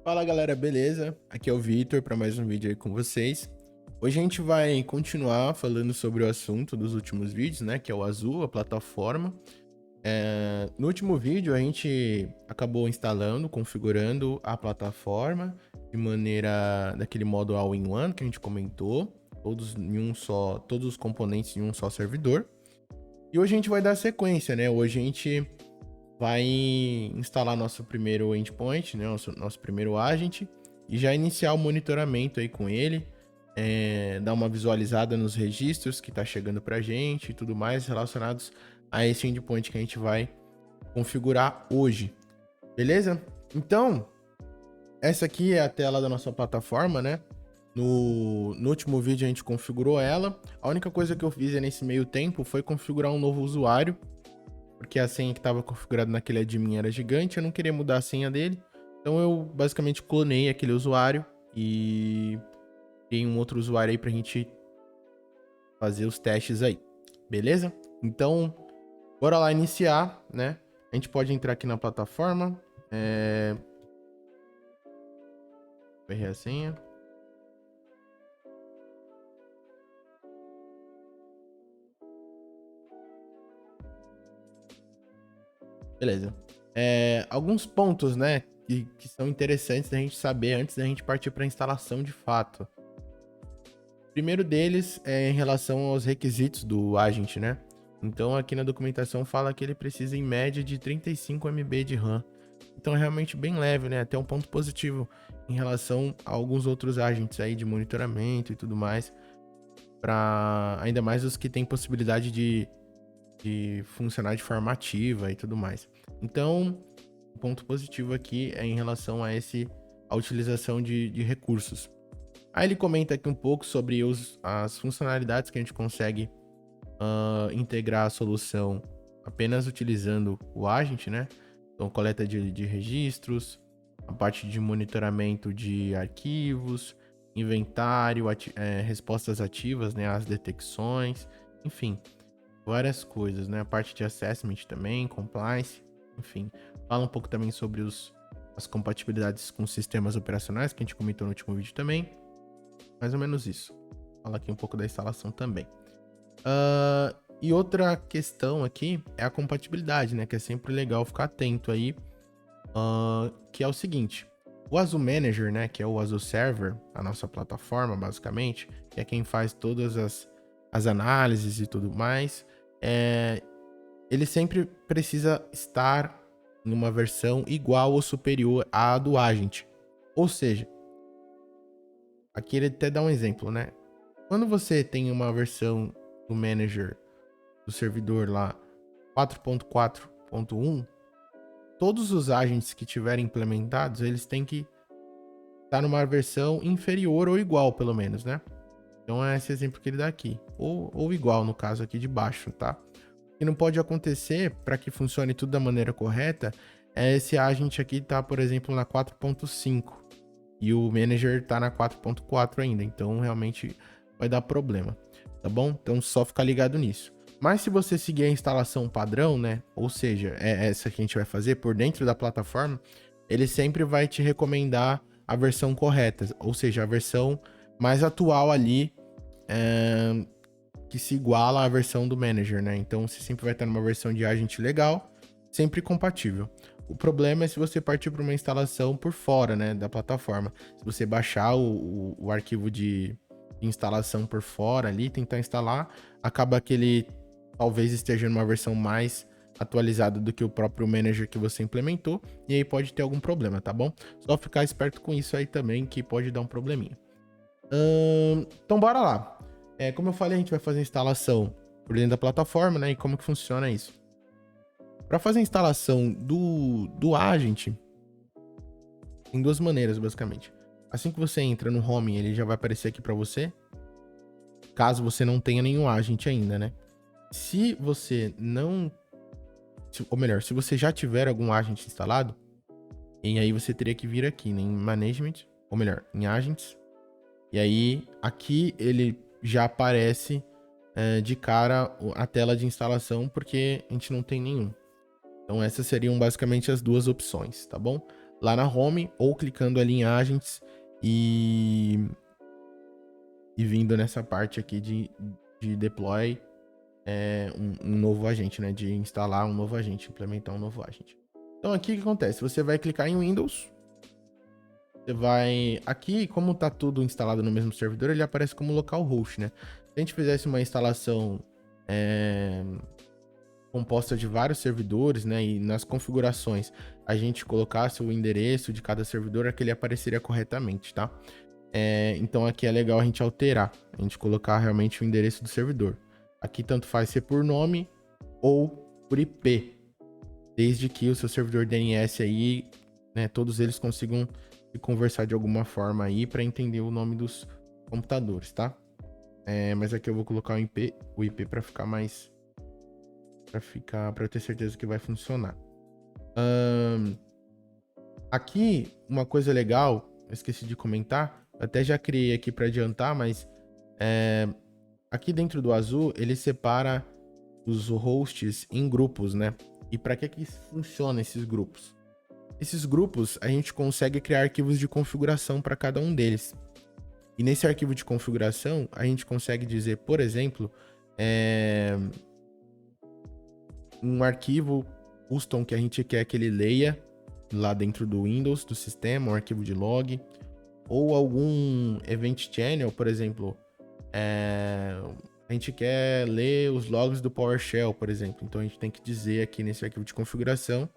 Fala galera, beleza? Aqui é o Vitor para mais um vídeo aí com vocês. Hoje a gente vai continuar falando sobre o assunto dos últimos vídeos, né? Que é o Azul, a plataforma. No último vídeo a gente acabou instalando, configurando a plataforma de maneira daquele modo all-in-one que a gente comentou, todos os componentes em um só servidor. E hoje a gente vai dar sequência, né? Hoje a gente vai instalar nosso primeiro endpoint, né, nosso primeiro agent, e já iniciar o monitoramento aí com ele, dar uma visualizada nos registros que está chegando para a gente e tudo mais relacionados a esse endpoint que a gente vai configurar hoje, beleza? Então, essa aqui é a tela da nossa plataforma, né? No último vídeo a gente configurou ela. A única coisa que eu fiz nesse meio tempo foi configurar um novo usuário, porque a senha que estava configurada naquele admin era gigante, eu não queria mudar a senha dele. Então eu basicamente clonei aquele usuário e criei um outro usuário aí pra gente fazer os testes aí, beleza? Então, bora lá iniciar, né? A gente pode entrar aqui na plataforma, errei a senha. Beleza. Alguns pontos, né, que são interessantes da gente saber antes da gente partir para a instalação de fato. O primeiro deles é em relação aos requisitos do agent, né? Então aqui na documentação fala que ele precisa em média de 35 MB de RAM. Então é realmente bem leve, né? Até um ponto positivo em relação a alguns outros agents aí de monitoramento e tudo mais. Ainda mais os que têm possibilidade de funcionar de forma ativa e tudo mais. Então, o ponto positivo aqui é em relação a utilização de recursos. Aí ele comenta aqui um pouco sobre as funcionalidades que a gente consegue integrar a solução apenas utilizando o agent, né? Então, coleta de registros, a parte de monitoramento de arquivos, inventário, respostas ativas, né? As detecções, enfim, várias coisas, né? A parte de assessment também, compliance, enfim. Fala um pouco também sobre as compatibilidades com sistemas operacionais, que a gente comentou no último vídeo também. Mais ou menos isso. Fala aqui um pouco da instalação também. E outra questão aqui é a compatibilidade, né? Que é sempre legal ficar atento aí. Que é o seguinte: o Azul Manager, né? Que é o Azul Server, a nossa plataforma, basicamente, que é quem faz todas as análises e tudo mais. Ele sempre precisa estar em uma versão igual ou superior à do Agent. Ou seja, aqui ele até dá um exemplo, né? Quando você tem uma versão do Manager do servidor lá 4.4.1, todos os agents que tiverem implementados, eles têm que estar numa versão inferior ou igual, pelo menos, né? Então é esse exemplo que ele dá aqui. Ou igual, no caso aqui de baixo, tá? O que não pode acontecer, para que funcione tudo da maneira correta, é esse agent aqui tá, por exemplo, na 4.5 e o manager tá na 4.4 ainda. Então realmente vai dar problema, tá bom? Então só ficar ligado nisso. Mas se você seguir a instalação padrão, né? Ou seja, é essa que a gente vai fazer por dentro da plataforma, ele sempre vai te recomendar a versão correta, ou seja, a versão mais atual ali, que se iguala à versão do manager, né? Então você sempre vai estar numa versão de agent legal, sempre compatível. O problema é se você partir para uma instalação por fora, né, da plataforma. Se você baixar o arquivo de instalação por fora ali, tentar instalar, acaba que ele talvez esteja numa versão mais atualizada do que o próprio manager que você implementou, e aí pode ter algum problema, tá bom? Só ficar esperto com isso aí também, que pode dar um probleminha. Então bora lá. Como eu falei, a gente vai fazer a instalação por dentro da plataforma, né? E como que funciona isso? Para fazer a instalação do agent, tem duas maneiras, basicamente. Assim que você entra no home, ele já vai aparecer aqui para você, caso você não tenha nenhum agent ainda, né? Se você não... Ou melhor, se você já tiver algum agent instalado, e aí você teria que vir aqui, né, em Management, ou melhor, em Agents. E aí, aqui ele já aparece de cara a tela de instalação, porque a gente não tem nenhum. Então essas seriam basicamente as duas opções, tá bom? lá na home ou clicando ali em agents e vindo nessa parte aqui de deploy um novo agente, né? De instalar um novo agente, implementar um novo agente. Então aqui o que acontece? Você vai clicar em Windows, você vai... Aqui, como tá tudo instalado no mesmo servidor, ele aparece como localhost, né? Se a gente fizesse uma instalação composta de vários servidores, né? E nas configurações a gente colocasse o endereço de cada servidor, aquele apareceria corretamente, tá? Então aqui é legal a gente alterar, a gente colocar realmente o endereço do servidor. Aqui tanto faz ser por nome ou por IP, desde que o seu servidor DNS aí, né, todos eles consigam se conversar de alguma forma aí para entender o nome dos computadores, tá? Mas aqui eu vou colocar o IP para ficar mais, para eu ter certeza que vai funcionar. Aqui uma coisa legal, eu esqueci de comentar, até já criei aqui para adiantar, mas aqui dentro do Azul ele separa os hosts em grupos, né? E para que funciona esses grupos? Esses grupos a gente consegue criar arquivos de configuração para cada um deles. E nesse arquivo de configuração a gente consegue dizer, por exemplo, um arquivo custom que a gente quer que ele leia lá dentro do Windows, do sistema, um arquivo de log, ou algum event channel, por exemplo, a gente quer ler os logs do PowerShell, por exemplo. Então a gente tem que dizer aqui nesse arquivo de configuração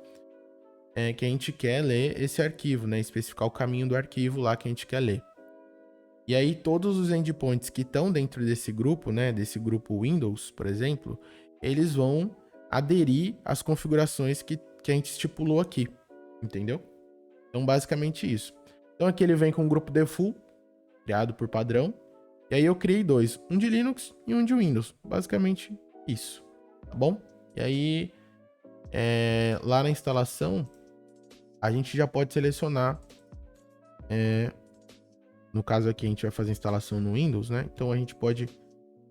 que a gente quer ler esse arquivo, né? Especificar o caminho do arquivo lá que a gente quer ler. E aí todos os endpoints que estão dentro desse grupo, né? Desse grupo Windows, por exemplo, eles vão aderir às configurações que a gente estipulou aqui, entendeu? Então basicamente isso. Então aqui ele vem com o grupo default, criado por padrão. E aí eu criei dois, um de Linux e um de Windows. Basicamente isso, tá bom? E aí, lá na instalação, a gente já pode selecionar, no caso aqui a gente vai fazer a instalação no Windows, né? Então a gente pode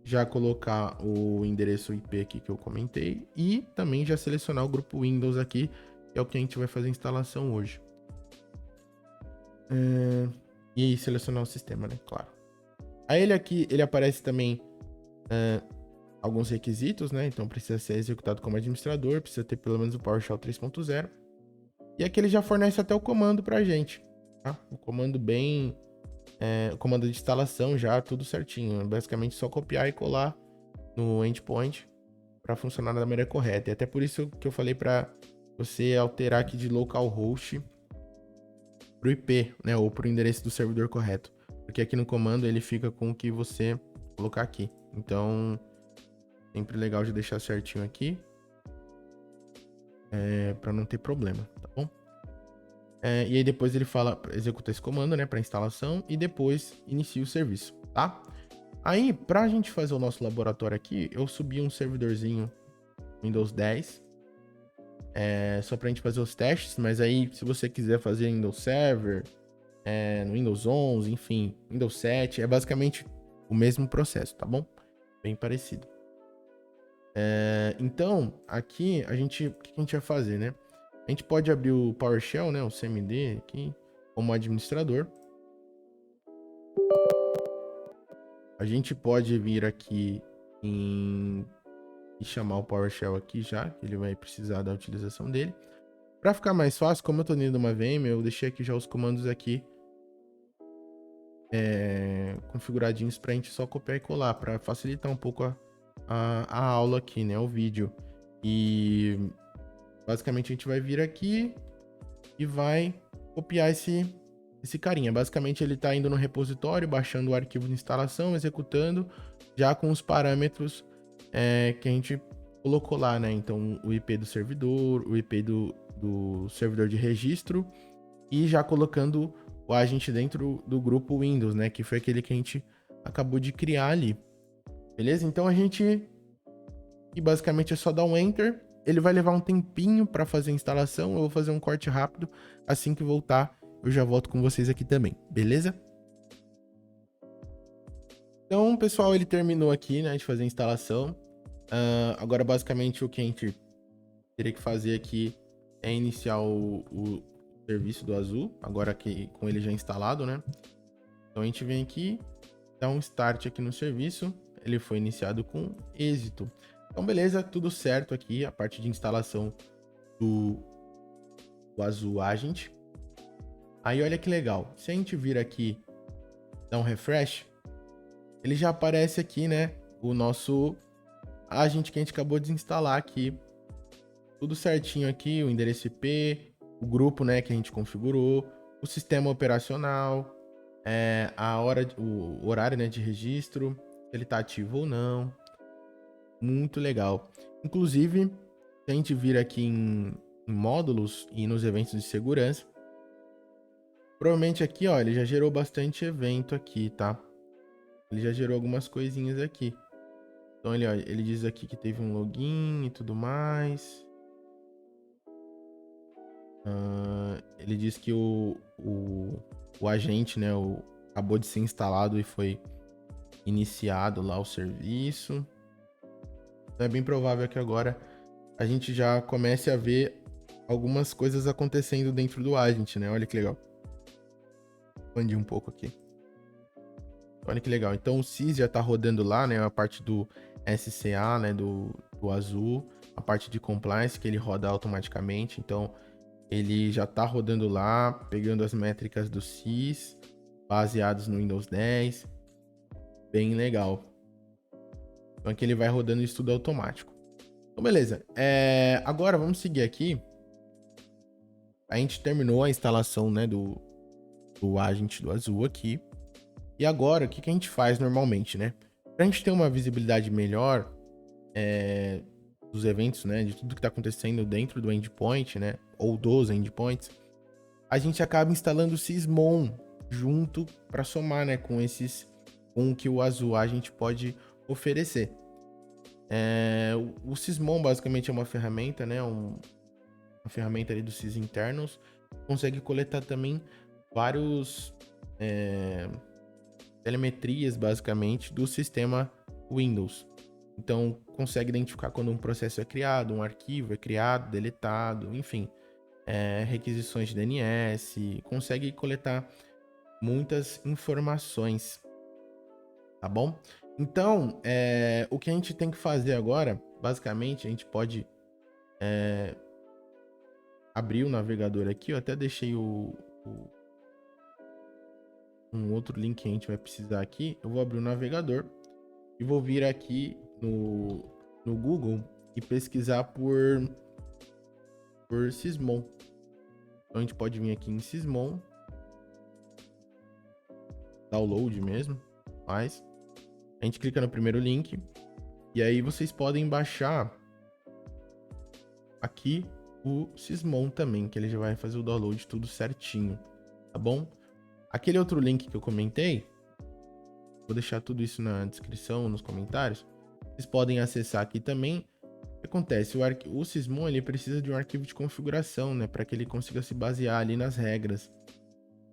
já colocar o endereço IP aqui que eu comentei e também já selecionar o grupo Windows aqui, que é o que a gente vai fazer a instalação hoje. E selecionar o sistema, né? Claro. Aí ele aqui, ele aparece também alguns requisitos, né? Então precisa ser executado como administrador, precisa ter pelo menos o PowerShell 3.0. E aqui ele já fornece até o comando pra gente, tá? O comando bem... o comando de instalação já, tudo certinho. É basicamente só copiar e colar no endpoint para funcionar da maneira correta. E até por isso que eu falei para você alterar aqui de localhost pro IP, né? Ou pro endereço do servidor correto. Porque aqui no comando ele fica com o que você colocar aqui. Então, sempre legal de deixar certinho aqui. Para não ter problema, tá bom? E aí depois ele fala, executa esse comando, né? Para instalação e depois inicia o serviço, tá? Aí, pra gente fazer o nosso laboratório aqui, eu subi um servidorzinho Windows 10. Só pra gente fazer os testes, mas aí se você quiser fazer Windows Server, no Windows 11, enfim, Windows 7, é basicamente o mesmo processo, tá bom? Bem parecido. Então, aqui, o que a gente vai fazer, né? A gente pode abrir o PowerShell, né? O CMD aqui, como administrador. A gente pode vir aqui e chamar o PowerShell aqui já, que ele vai precisar da utilização dele. Para ficar mais fácil, como eu tô dentro de uma VM, eu deixei aqui já os comandos aqui configuradinhos para a gente só copiar e colar, para facilitar um pouco a aula aqui, né, o vídeo. E basicamente a gente vai vir aqui e vai copiar esse carinha. Basicamente ele está indo no repositório, baixando o arquivo de instalação, executando, já com os parâmetros que a gente colocou lá, né? Então o IP do servidor, o IP do servidor de registro e já colocando o agente dentro do grupo Windows, né? Que foi aquele que a gente acabou de criar ali. Beleza? Então e basicamente é só dar um Enter. Ele vai levar um tempinho para fazer a instalação. Eu vou fazer um corte rápido. Assim que voltar, eu já volto com vocês aqui também. Beleza? Então, pessoal, ele terminou aqui, né? De fazer a instalação. Agora, basicamente, o que a gente teria que fazer aqui é iniciar o serviço do Azul, agora que com ele já instalado, né? Então a gente vem aqui, dá um start aqui no serviço, ele foi iniciado com êxito. Então beleza, tudo certo aqui, a parte de instalação do Azul Agent. Aí olha que legal, se a gente vir aqui, dar um refresh, ele já aparece aqui, né, o nosso Agent que a gente acabou de instalar aqui. Tudo certinho aqui, o endereço IP, o grupo, né, que a gente configurou, o sistema operacional, o horário, né, de registro, se ele está ativo ou não. Muito legal. Inclusive, se a gente vir aqui em módulos e nos eventos de segurança, provavelmente aqui, ó, ele já gerou bastante evento aqui, tá? Ele já gerou algumas coisinhas aqui. Então ele diz aqui que teve um login e tudo mais. Ele diz que o agente, né, acabou de ser instalado e foi iniciado lá o serviço. Então é bem provável que agora a gente já comece a ver algumas coisas acontecendo dentro do agent, né? Olha que legal. Vou expandir um pouco aqui. Olha que legal. Então o SIS já tá rodando lá, né? A parte do SCA, né? Do Azul. A parte de compliance que ele roda automaticamente. Então ele já tá rodando lá, pegando as métricas do SIS, baseados no Windows 10. Bem legal. Então aqui ele vai rodando isso tudo automático. Então beleza. Agora vamos seguir aqui. A gente terminou a instalação, né, do agent do Azul aqui. E agora, o que a gente faz normalmente, né? Para a gente ter uma visibilidade melhor dos eventos, né? De tudo que está acontecendo dentro do endpoint, né? Ou dos endpoints, a gente acaba instalando o Sysmon junto para somar, né? Com o que o Azul a gente pode oferecer. O Sysmon basicamente é uma ferramenta, né? Uma ferramenta ali do Sys internos. Consegue coletar também vários telemetrias, basicamente, do sistema Windows. Então, consegue identificar quando um processo é criado, um arquivo é criado, deletado, enfim, requisições de DNS, consegue coletar muitas informações, tá bom? Então, o que a gente tem que fazer agora, basicamente, a gente pode abrir o navegador aqui, eu até deixei um outro link que a gente vai precisar aqui. Eu vou abrir o navegador e vou vir aqui no Google e pesquisar por Sysmon. Então a gente pode vir aqui em Sysmon, download mesmo, mas a gente clica no primeiro link e aí vocês podem baixar aqui o Sysmon também, que ele já vai fazer o download tudo certinho, tá bom? Aquele outro link que eu comentei, vou deixar tudo isso na descrição, nos comentários. Vocês podem acessar aqui também. O que acontece? O Sysmon ele precisa de um arquivo de configuração, né? Para que ele consiga se basear ali nas regras.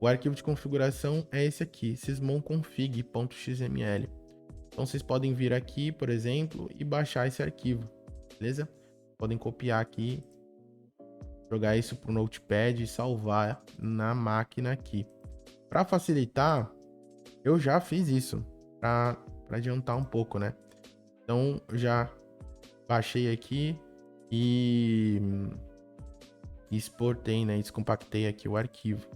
O arquivo de configuração é esse aqui, sysmonconfig.xml. Então vocês podem vir aqui, por exemplo, e baixar esse arquivo, beleza? Podem copiar aqui, jogar isso para o Notepad e salvar na máquina aqui. Para facilitar, eu já fiz isso, para adiantar um pouco, né? Então, eu já baixei aqui e exportei, né? Descompactei aqui o arquivo.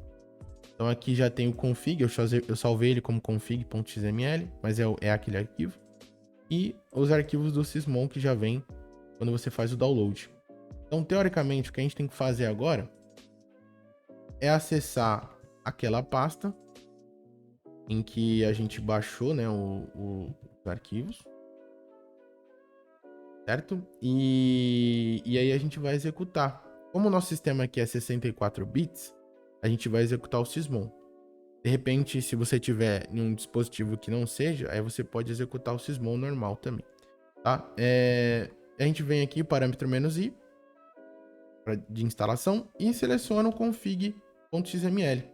Então, aqui já tem o config, eu salvei ele como config.xml, mas é aquele arquivo. E os arquivos do Sysmon que já vem quando você faz o download. Então, teoricamente, o que a gente tem que fazer agora é acessar aquela pasta em que a gente baixou, né, os arquivos, certo? E aí a gente vai executar. Como o nosso sistema aqui é 64 bits, a gente vai executar o Sysmon. De repente, se você tiver em um dispositivo que não seja, aí você pode executar o Sysmon normal também, tá? A gente vem aqui, parâmetro "-i", de instalação, e seleciona o config.xml.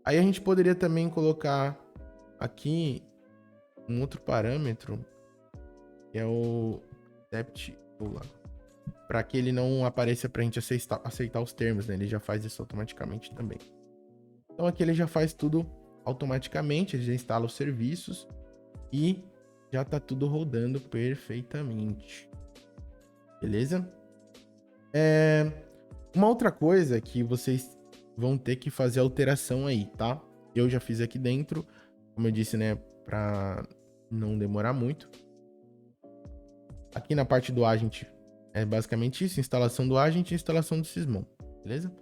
Aí a gente poderia também colocar aqui um outro parâmetro, que é o accept, para que ele não apareça para a gente aceitar os termos, né? Ele já faz isso automaticamente também. Então aqui ele já faz tudo automaticamente, ele já instala os serviços e já tá tudo rodando perfeitamente. Beleza? Uma outra coisa que vocês vão ter que fazer alteração aí, tá? Eu já fiz aqui dentro, como eu disse, né, para não demorar muito. Aqui na parte do agent é basicamente isso, instalação do agent e instalação do Sysmon, beleza?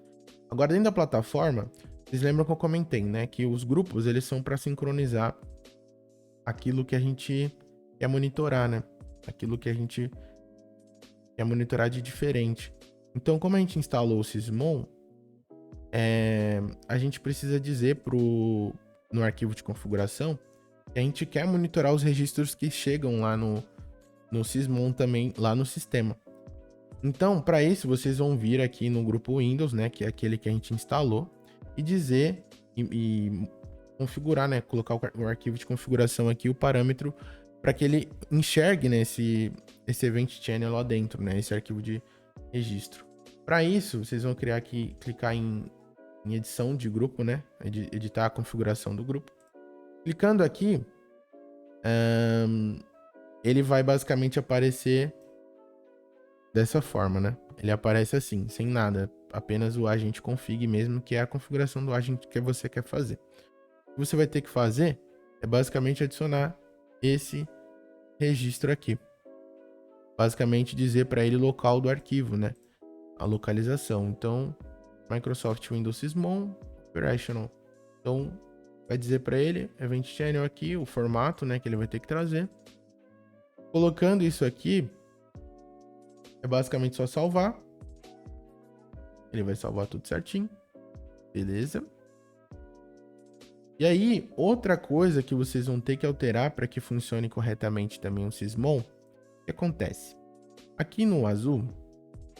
Agora dentro da plataforma, vocês lembram que eu comentei, né, que os grupos eles são para sincronizar aquilo que a gente quer monitorar, né? Aquilo que a gente quer monitorar de diferente. Então, como a gente instalou o Sysmon, a gente precisa dizer no arquivo de configuração que a gente quer monitorar os registros que chegam lá no Sysmon também, lá no sistema. Então, para isso, vocês vão vir aqui no grupo Windows, né, que é aquele que a gente instalou, e dizer e configurar, né, colocar o arquivo de configuração aqui, o parâmetro, para que ele enxergue, né, esse Event Channel lá dentro, né, esse arquivo de registro. Para isso, vocês vão criar aqui, clicar em edição de grupo, né, editar a configuração do grupo. Clicando aqui, ele vai basicamente aparecer dessa forma, né? Ele aparece assim, sem nada, apenas o agent config mesmo, que é a configuração do agent que você quer fazer. O que você vai ter que fazer é basicamente adicionar esse registro aqui. Basicamente dizer para ele o local do arquivo, né? A localização. Então, Microsoft Windows Sysmon Operational. Então, vai dizer para ele, Event Channel aqui, o formato, né, que ele vai ter que trazer. Colocando isso aqui, é basicamente só salvar. Ele vai salvar tudo certinho. Beleza? E aí, outra coisa que vocês vão ter que alterar para que funcione corretamente também o Sysmon, o que acontece? Aqui no azul,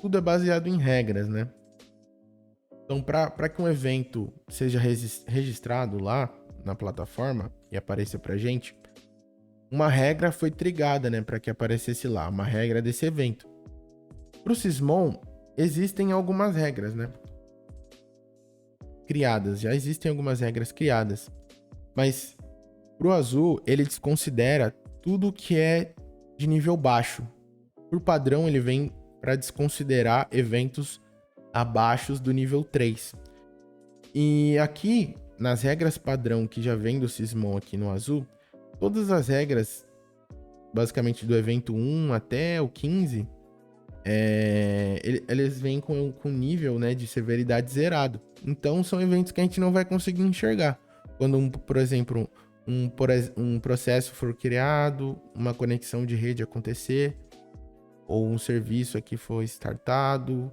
tudo é baseado em regras, né? Então, para que um evento seja registrado lá na plataforma e apareça para gente, uma regra foi trigada, né, para que aparecesse lá, uma regra desse evento. Para o Sysmon, existem algumas regras, né? Criadas, já existem algumas regras criadas. Mas para o azul, ele desconsidera tudo que é de nível baixo. Por padrão, ele vem para desconsiderar eventos abaixo do nível 3. E aqui, nas regras padrão que já vem do Sysmon aqui no azul, todas as regras, basicamente do evento 1 até o 15, eles vêm com nível, né, de severidade zerado. Então, são eventos que a gente não vai conseguir enxergar. Quando, por exemplo, um processo for criado, uma conexão de rede acontecer, ou um serviço aqui for startado,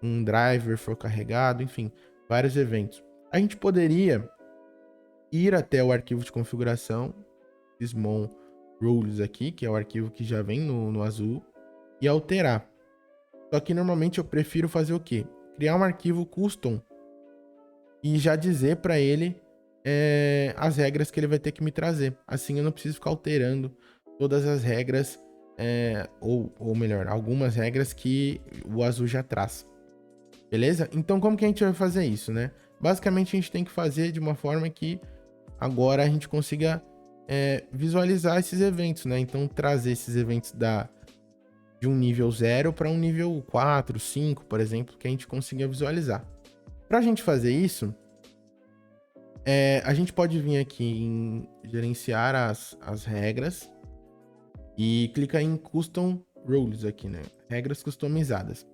um driver for carregado, enfim, vários eventos. A gente poderia ir até o arquivo de configuração, Sysmon Rules aqui, que é o arquivo que já vem no azul, e alterar. Só que normalmente eu prefiro fazer o quê? Criar um arquivo custom e já dizer para ele as regras que ele vai ter que me trazer. Assim eu não preciso ficar alterando todas as regras, ou melhor, algumas regras que o azul já traz. Beleza? Então como que a gente vai fazer isso, né? Basicamente a gente tem que fazer de uma forma que agora a gente consiga visualizar esses eventos, né? Então trazer esses eventos de um nível 0 para um nível 4, 5, por exemplo, que a gente consiga visualizar. Para a gente fazer isso, a gente pode vir aqui em gerenciar as regras e clicar em Custom Rules aqui, né? Regras customizadas.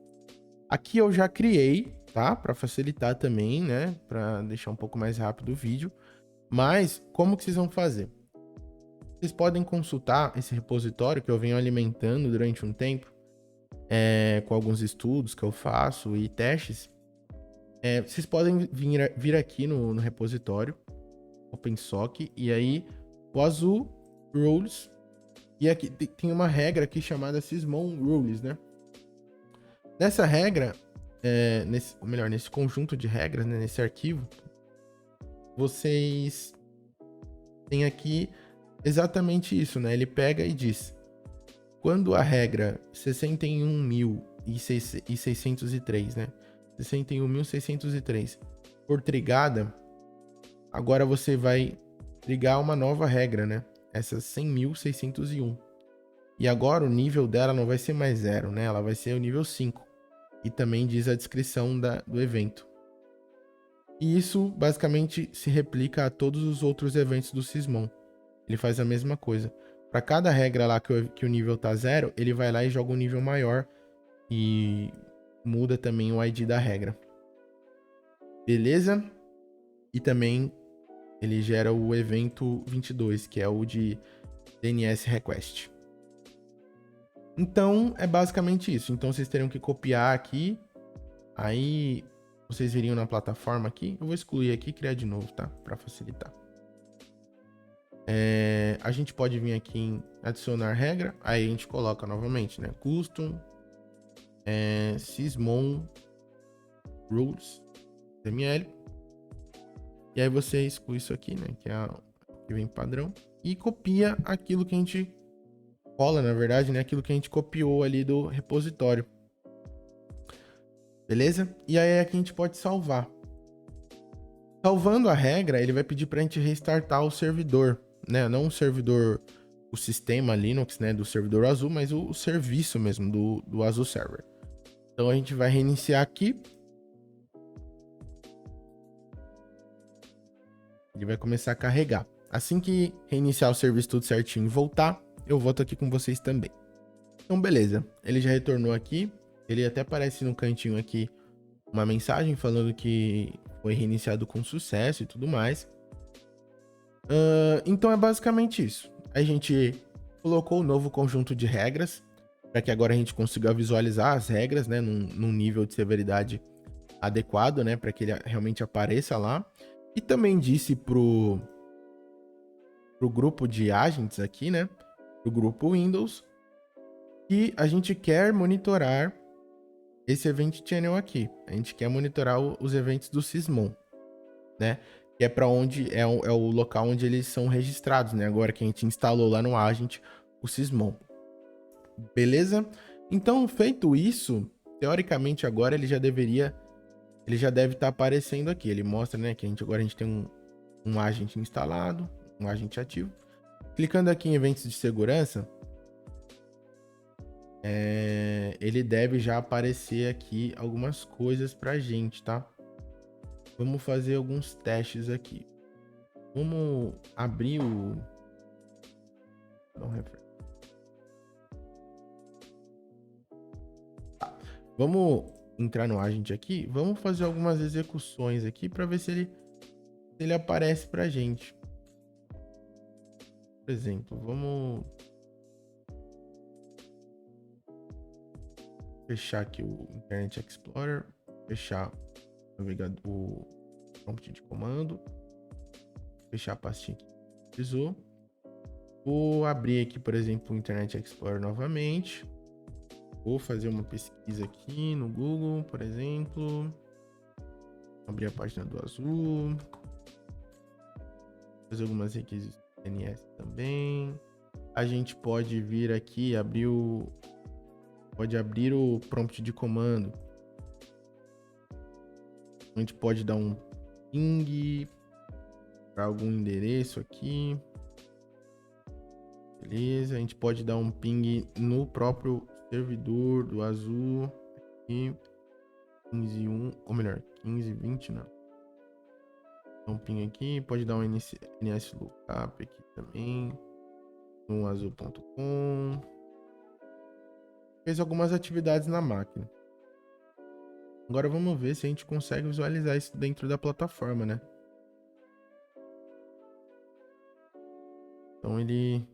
Aqui eu já criei, tá? Para facilitar também, né? Para deixar um pouco mais rápido o vídeo. Mas como que vocês vão fazer? Vocês podem consultar esse repositório que eu venho alimentando durante um tempo, com alguns estudos que eu faço e testes. Vocês podem vir aqui no repositório, OpenSock, e aí o azul, Rules, e aqui tem uma regra aqui chamada Sysmon Rules, né? Nessa regra, nesse conjunto de regras, né, nesse arquivo, vocês têm aqui exatamente isso, né? Ele pega e diz: quando a regra 61.000 61.603, né? 61.603 por trigada. Agora você vai trigar uma nova regra, né? Essa 100.601. E agora o nível dela não vai ser mais 0, né? Ela vai ser o nível 5. E também diz a descrição do evento. E isso basicamente se replica a todos os outros eventos do Sysmon. Ele faz a mesma coisa. Para cada regra lá que o nível tá 0, ele vai lá e joga um nível maior e muda também o ID da regra. Beleza? E também ele gera o evento 22, que é o de DNS Request. Então, é basicamente isso. Então, vocês teriam que copiar aqui. Aí, vocês viriam na plataforma aqui. Eu vou excluir aqui e criar de novo, tá? Para facilitar. A gente pode vir aqui em adicionar regra. Aí a gente coloca novamente, né? Custom Sysmon Rules XML. E aí você exclui isso aqui, né? Que é o que vem padrão. E copia aquilo que a gente cola, na verdade, né? Aquilo que a gente copiou ali do repositório. Beleza? E aí aqui a gente pode salvar. Salvando a regra, ele vai pedir pra gente restartar o servidor, né? Não o servidor, o sistema Linux, né? Do servidor Azul, mas o serviço mesmo do Azul Server. Então a gente vai reiniciar aqui. Ele vai começar a carregar. Assim que reiniciar o serviço tudo certinho e voltar, eu volto aqui com vocês também. Então, beleza. Ele já retornou aqui. Ele até aparece no cantinho aqui uma mensagem falando que foi reiniciado com sucesso e tudo mais. Então é basicamente isso. A gente colocou um novo conjunto de regras para que agora a gente consiga visualizar as regras, né, num nível de severidade adequado, né, para que ele realmente apareça lá. E também disse pro grupo de agents aqui, né, pro grupo Windows, que a gente quer monitorar esse Event Channel aqui. A gente quer monitorar os eventos do Sysmon, né, que é para onde é o local onde eles são registrados, né, agora que a gente instalou lá no agent o Sysmon. Beleza? Então, feito isso, teoricamente agora ele já deve estar aparecendo aqui. Ele mostra, né, que agora a gente tem um agent instalado, um agent ativo. Clicando aqui em eventos de segurança, ele deve já aparecer aqui algumas coisas pra gente, tá? Vamos fazer alguns testes aqui. Vamos abrir o... Vamos entrar no agent aqui. Vamos fazer algumas execuções aqui para ver se ele aparece pra gente. Por exemplo, vamos fechar aqui o Internet Explorer, fechar o navegador, o prompt de comando, fechar a pastinha que precisou. Vou abrir aqui, por exemplo, o Internet Explorer novamente. Vou fazer uma pesquisa aqui no Google, por exemplo. Abrir a página do Azul. Fazer algumas requisições do DNS também. A gente pode vir aqui abrir pode abrir o prompt de comando. A gente pode dar um ping para algum endereço aqui. Beleza, a gente pode dar um ping no próprio servidor do Azul aqui. 15.1, ou melhor, 15.20 não. Dá um ping aqui, pode dar um NS lookup aqui também. No azul.com. Fez algumas atividades na máquina. Agora vamos ver se a gente consegue visualizar isso dentro da plataforma, né? Então ele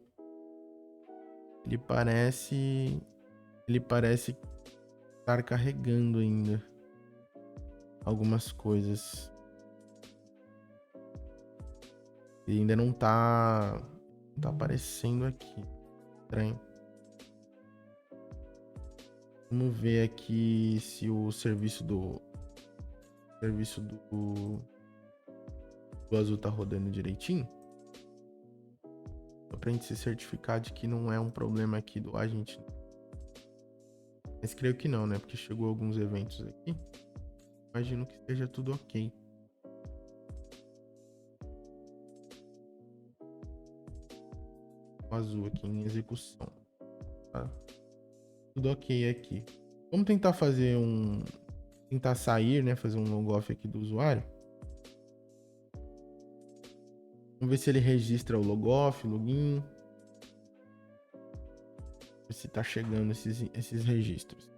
parece estar carregando ainda algumas coisas. Ele ainda não tá aparecendo aqui. Estranho. Vamos ver aqui se o serviço do Azul tá rodando direitinho. Só pra gente se certificar de que não é um problema aqui do agente Mas creio que não, né? Porque chegou alguns eventos aqui. Imagino que esteja tudo ok. O azul aqui em execução. Tá? Tudo ok aqui. Vamos tentar fazer tentar sair, né? Fazer um logoff aqui do usuário. Vamos ver se ele registra o logoff, login. Ver se tá chegando esses registros.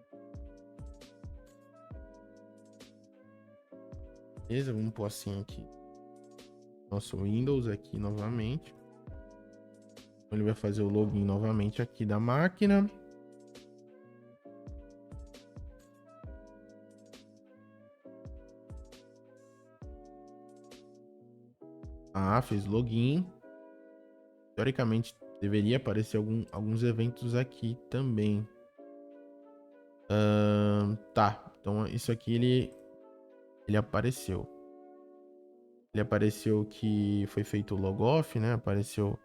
Beleza, vamos pôr assim aqui. Nosso Windows aqui novamente. Então ele vai fazer o login novamente aqui da máquina. Ah, fez login. Teoricamente deveria aparecer alguns eventos aqui também. Tá, então isso aqui ele apareceu. Ele apareceu que foi feito o logoff, né? Apareceu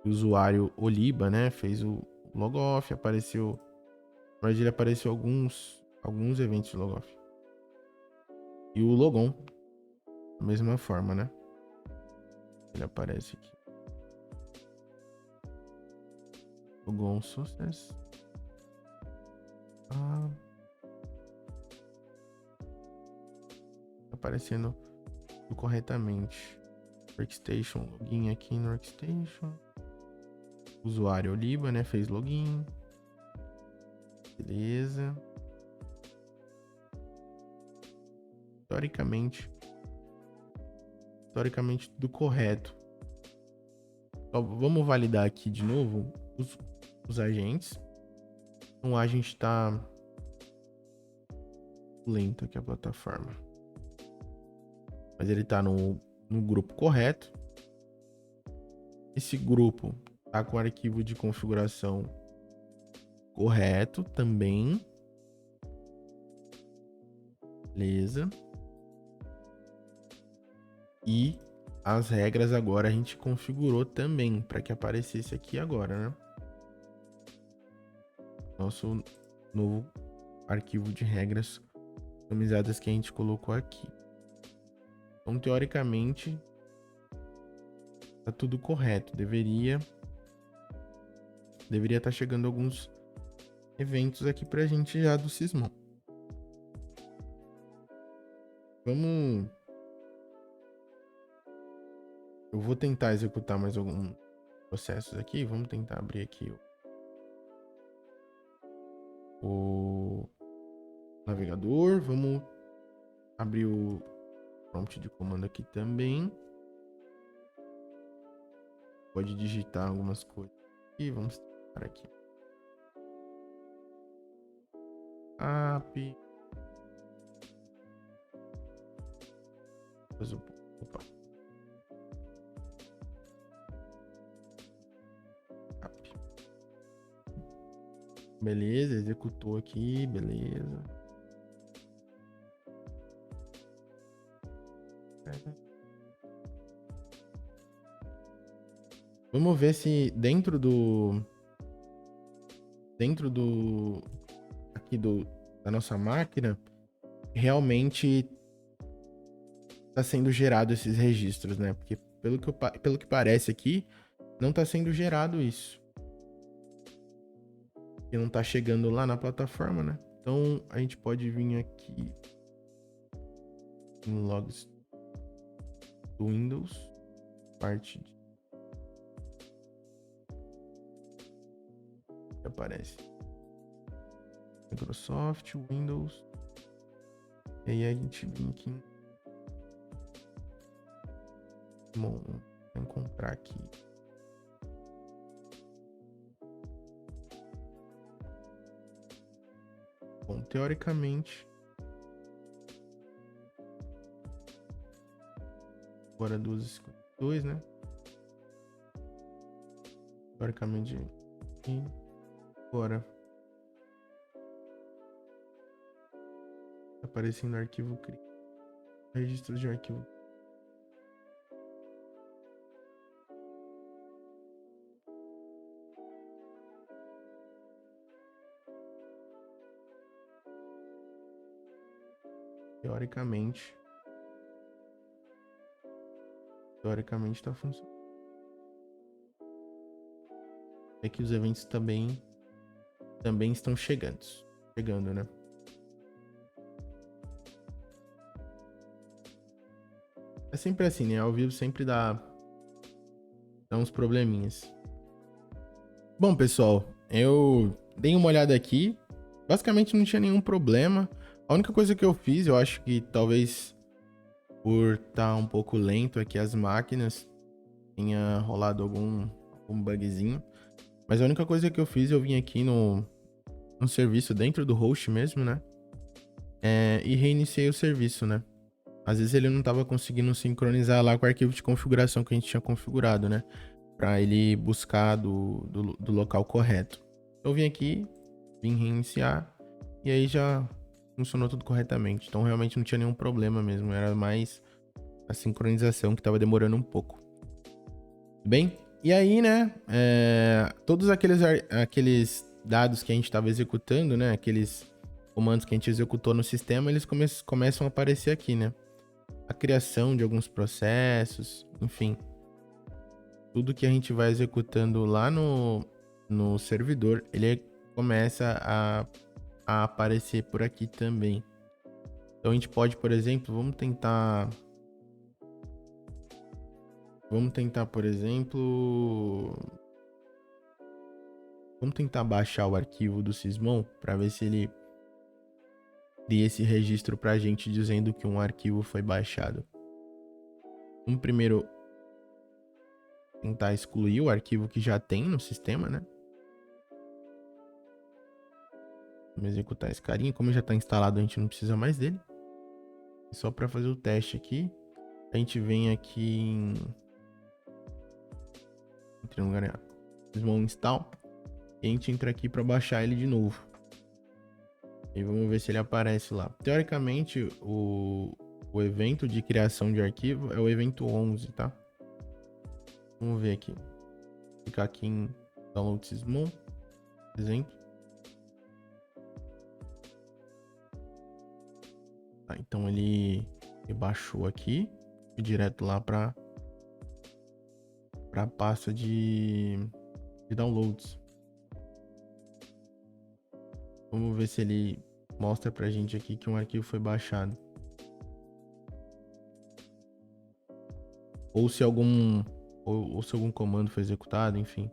o usuário Oliba, né? Fez o logoff, apareceu. Mas ele apareceu alguns eventos de logoff. E o logon, da mesma forma, né? Ele aparece aqui. Logon success. Ah, tá aparecendo tudo corretamente. Workstation, login aqui no Workstation. Usuário Oliba, né? Fez login. Beleza. Teoricamente tudo correto. Só vamos validar aqui de novo os agentes. Então a gente tá lento aqui a plataforma. Mas ele tá no grupo correto. Esse grupo tá com o arquivo de configuração correto também. Beleza. E as regras agora a gente configurou também para que aparecesse aqui agora, né? Nosso novo arquivo de regras customizadas que a gente colocou aqui. Então, teoricamente, tá tudo correto. Deveria estar chegando alguns eventos aqui pra gente já do Sysmon. Eu vou tentar executar mais alguns processos aqui. Vamos tentar abrir aqui o navegador. Vamos abrir o prompt de comando aqui também. Pode digitar algumas coisas aqui. Vamos tentar aqui. App. Opa. App. Beleza, executou aqui, beleza. Vamos ver se dentro aqui da nossa máquina realmente está sendo gerado esses registros, né? Porque pelo que parece aqui, não está sendo gerado isso. E não está chegando lá na plataforma, né? Então a gente pode vir aqui em logs do Windows, parte de aparece Microsoft, Windows, e aí a gente vem aqui, bom, vou encontrar aqui bom, teoricamente agora 2:52, né? Teoricamente e agora aparecendo arquivo CRI. Registro de arquivo. Teoricamente tá funcionando. É que os eventos também estão chegando, né? É sempre assim, né? Ao vivo sempre dá uns probleminhas. Bom, pessoal, eu dei uma olhada aqui. Basicamente não tinha nenhum problema. A única coisa que eu fiz, eu acho que talvez por estar um pouco lento aqui as máquinas, tenha rolado algum bugzinho. Mas a única coisa que eu fiz, eu vim aqui no serviço dentro do host mesmo, né? E reiniciei o serviço, né? Às vezes ele não estava conseguindo sincronizar lá com o arquivo de configuração que a gente tinha configurado, né? Para ele buscar do local correto. Eu vim aqui, vim reiniciar e aí já funcionou tudo corretamente. Então realmente não tinha nenhum problema mesmo, era mais a sincronização que estava demorando um pouco. Bem, e aí, né, todos aqueles dados que a gente estava executando, né, aqueles comandos que a gente executou no sistema, eles começam a aparecer aqui, né? A criação de alguns processos, enfim. Tudo que a gente vai executando lá no servidor, ele começa a aparecer por aqui também. Então a gente pode, por exemplo, vamos tentar, por exemplo, vamos tentar baixar o arquivo do Sysmon para ver se ele cria esse registro para a gente dizendo que um arquivo foi baixado. Vamos primeiro tentar excluir o arquivo que já tem no sistema, né? Vamos executar esse carinha. Como já está instalado, a gente não precisa mais dele. Só para fazer o teste aqui, a gente vem aqui em... Entre no lugar Sysmon install. E a gente entra aqui para baixar ele de novo. E vamos ver se ele aparece lá. Teoricamente, o evento de criação de arquivo é o evento 11, tá? Vamos ver aqui. Vou clicar aqui em Download Sysmon, por exemplo. Tá, então ele baixou aqui e direto lá para a pasta de downloads. Vamos ver se ele mostra pra gente aqui que um arquivo foi baixado. Ou se algum comando foi executado, enfim.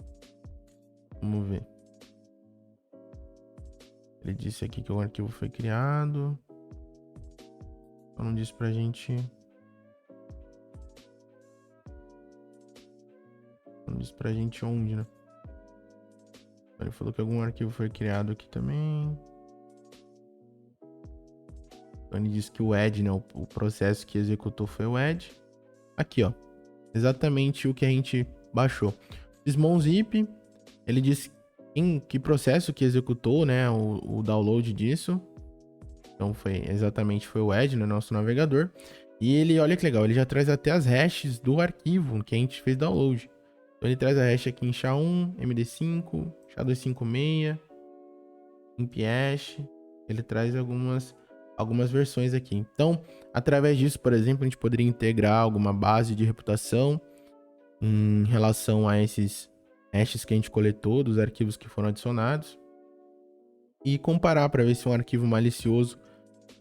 Vamos ver. Ele disse aqui que o arquivo foi criado. Só não disse pra gente... Não disse pra gente onde, né? Ele falou que algum arquivo foi criado aqui também. Então ele disse que o add, né? O processo que executou foi o add. Aqui, ó. Exatamente o que a gente baixou. Sysmon zip. Ele disse em que processo que executou, né? O download disso. Então foi o add no nosso navegador. E ele, olha que legal, ele já traz até as hashes do arquivo que a gente fez download. Então ele traz a hash aqui em SHA-1, MD5, SHA-256, IMP-hash. Ele traz algumas versões aqui. Então, através disso, por exemplo, a gente poderia integrar alguma base de reputação em relação a esses hashes que a gente coletou, dos arquivos que foram adicionados, e comparar para ver se um arquivo malicioso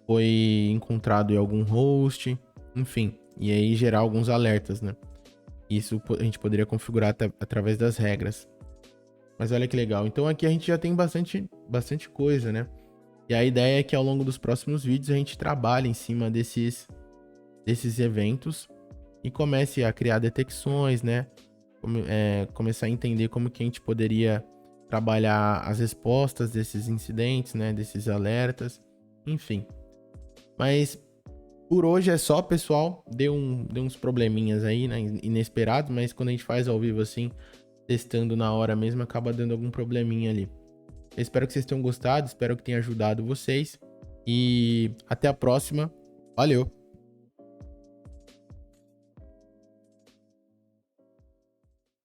foi encontrado em algum host, enfim, e aí gerar alguns alertas, né? Isso a gente poderia configurar através das regras. Mas olha que legal. Então aqui a gente já tem bastante coisa, né? E a ideia é que ao longo dos próximos vídeos a gente trabalhe em cima desses eventos e comece a criar detecções, né? Começar a entender como que a gente poderia trabalhar as respostas desses incidentes, né? Desses alertas, enfim. Mas por hoje é só, pessoal. Deu uns probleminhas aí, né? Inesperados, mas quando a gente faz ao vivo assim, testando na hora mesmo, acaba dando algum probleminha ali. Eu espero que vocês tenham gostado, espero que tenha ajudado vocês. E até a próxima. Valeu!